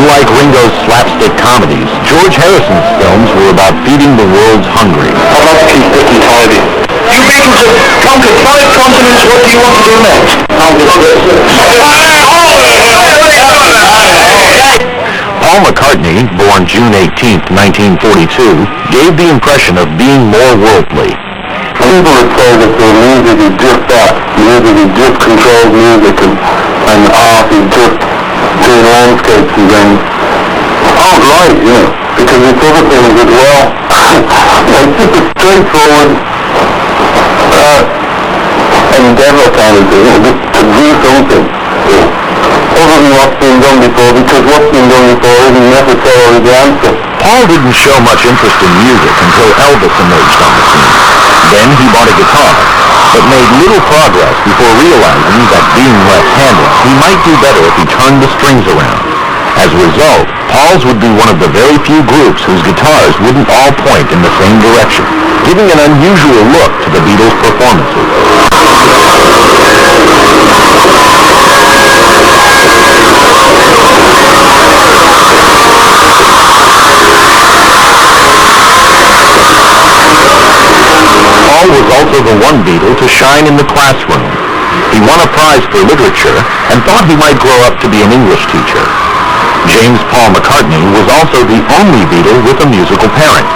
Unlike Ringo's slapstick comedies, George Harrison's films were about feeding the world's hungry. I'd like to keep fit and tidy. You Beatles have conquered 5 continents. What do you want to do next? Paul McCartney, born June 18, 1942, gave the impression of being more worldly. People would say that the music is just that. Music is just controlled music, and art is just doing landscapes and things. Oh, right, yeah, because it's other things as well. It's just a straightforward endeavor kind of thing, just to do something other than what's been done before, because what's been done before isn't necessarily the answer. Paul didn't show much interest in music until Elvis emerged on the scene. Then he bought a guitar, but made little progress before realizing that being left-handed, he might do better if he turned the strings around. As a result, Paul's would be one of the very few groups whose guitars wouldn't all point in the same direction, giving an unusual look to the Beatles' performances. Paul was also the one Beatle to shine in the classroom. He won a prize for literature and thought he might grow up to be an English teacher. James Paul McCartney was also the only Beatle with a musical parent.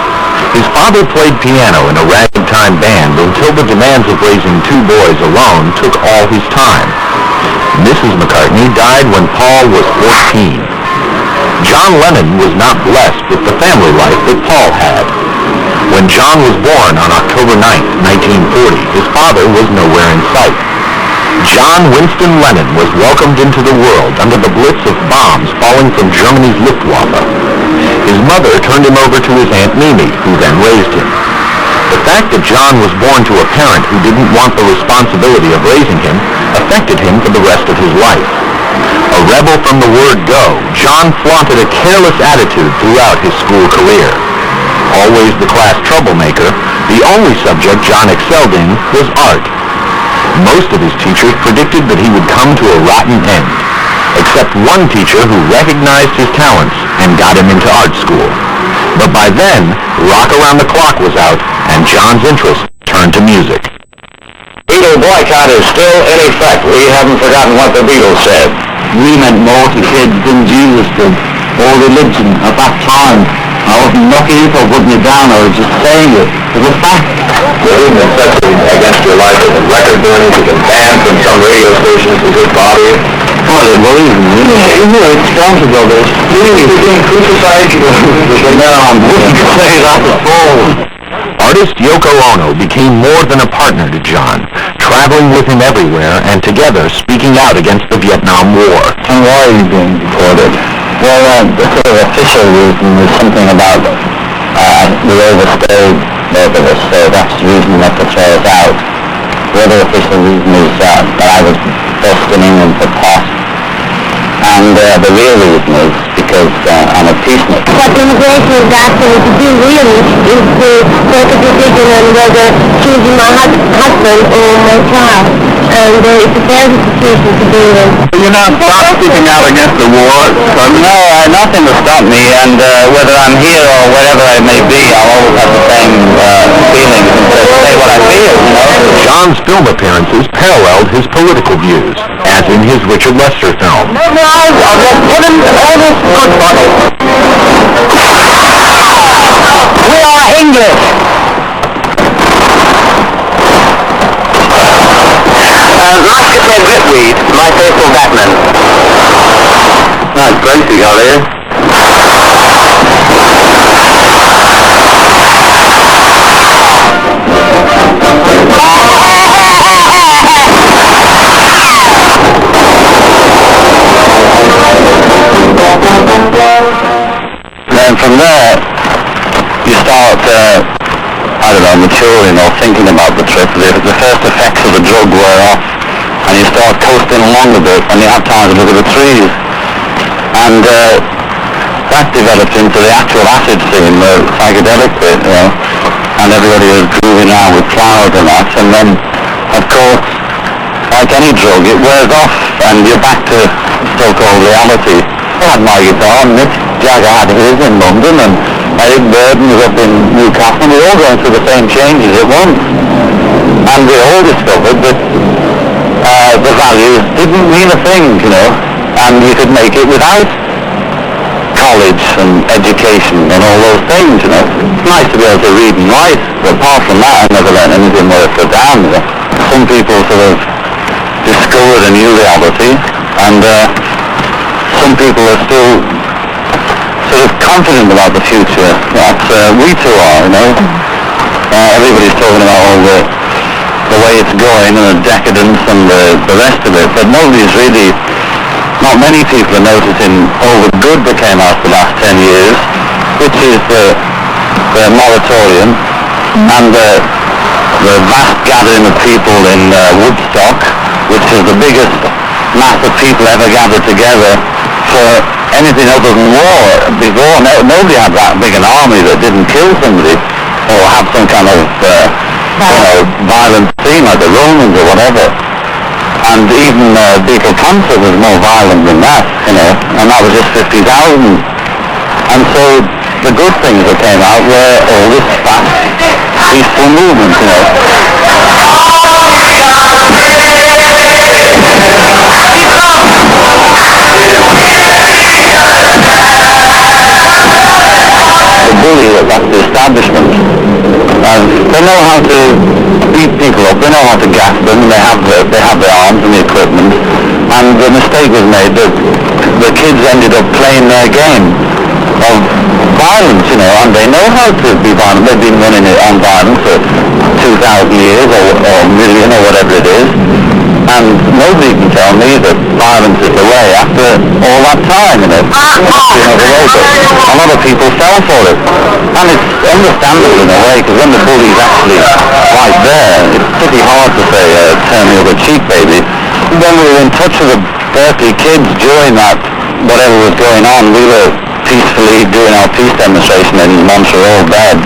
His father played piano in a ragtime band until the demands of raising 2 boys alone took all his time. Mrs. McCartney died when Paul was 14. John Lennon was not blessed with the family life that Paul had. When John was born on October 9, 1940, his father was nowhere in sight. John Winston Lennon was welcomed into the world under the blitz of bombs falling from Germany's Luftwaffe. His mother turned him over to his Aunt Mimi, who then raised him. The fact that John was born to a parent who didn't want the responsibility of raising him affected him for the rest of his life. A rebel from the word go, John flaunted a careless attitude throughout his school career. Always the class troublemaker, the only subject John excelled in was art. Most of his teachers predicted that he would come to a rotten end, except one teacher who recognized his talents and got him into art school. But by then, Rock Around the Clock was out, and John's interest turned to music. Beatle boycott is still in effect. We haven't forgotten what the Beatles said. We meant more to kids than Jesus did, or religion at that time. I wasn't knocking it or putting it down, I was just saying it. It was a fact. There is necessity against your life as a record burning, you can ban from some radio stations because it bother you. Well, it worries me. You know, it's strong to go there. Really, you're being crucified, but now I'm wouldn't say that at all. Artist Yoko Ono became more than a partner to John, traveling with him everywhere and together speaking out against the Vietnam War. And why are you being deported? Well, the sort of official reason is something about we overstayed both of us, so that's the reason we have to throw us out. The other official reason is that I was busted in England for pot. And the real reason is because I'm a peacenik. What immigration is asking me to do really is to make a decision on whether choosing my husband or my child. And it's a very decision to do it. You're not speaking out against the war? No, nothing to stop me, and whether I'm here or wherever I may be, I'll always have the same feelings and say what I feel, you know? John's film appearances paralleled his political views, as in his Richard Lester film. We are English. Like I said, Whitweed, my faithful Batman. That's great you got here. Then from there, you start, maturing or thinking about the trip. The first effects of the drug wear off, and you start coasting along a bit, and you have time to look at the trees. And that developed into the actual acid scene, the psychedelic bit, you know, and everybody was grooving around with clouds and that, and then, of course, like any drug, it wears off, and you're back to so-called reality. I had my guitar, and Mick Jagger had his in London, and Eric Burden was up in Newcastle, and we were all going through the same changes at once. And we all discovered that the values didn't mean a thing, and you could make it without college and education and all those things, It's nice to be able to read and write, but apart from that, I never learned anything worth a damn, Some people sort of discovered a new reality, and some people are still sort of confident about the future, that we too are, Everybody's talking about all the way it's going and the decadence and the rest of it, but not many people are noticing all the good that came out the last 10 years, which is the moratorium and the vast gathering of people in Woodstock, which is the biggest mass of people ever gathered together for anything other than war. Before, nobody had that big an army that didn't kill somebody or have some kind of violent scene like the Romans or whatever. And even Beatles concert was more violent than that, and that was just 50,000. And so the good things that came out were all this fast, peaceful movement, The bully that's the establishment. They know how to beat people up, they know how to gas them, they have the arms and the equipment, and the mistake was made that the kids ended up playing their game of violence, and they know how to be violent. They've been running it on violence for 2,000 years or a million or whatever it is, and nobody can tell me that violence is the way after all that time, It must be another way, but a lot of people fell for it, and it's understandable in a way, because when the bully's actually right there, it's pretty hard to say, turn the other cheek, baby. When we were in touch with the Berkeley kids during that, whatever was going on, we were peacefully doing our peace demonstration in Montreal bed,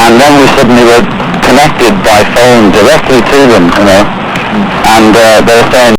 and then we suddenly were connected by phone directly to them, and they were saying,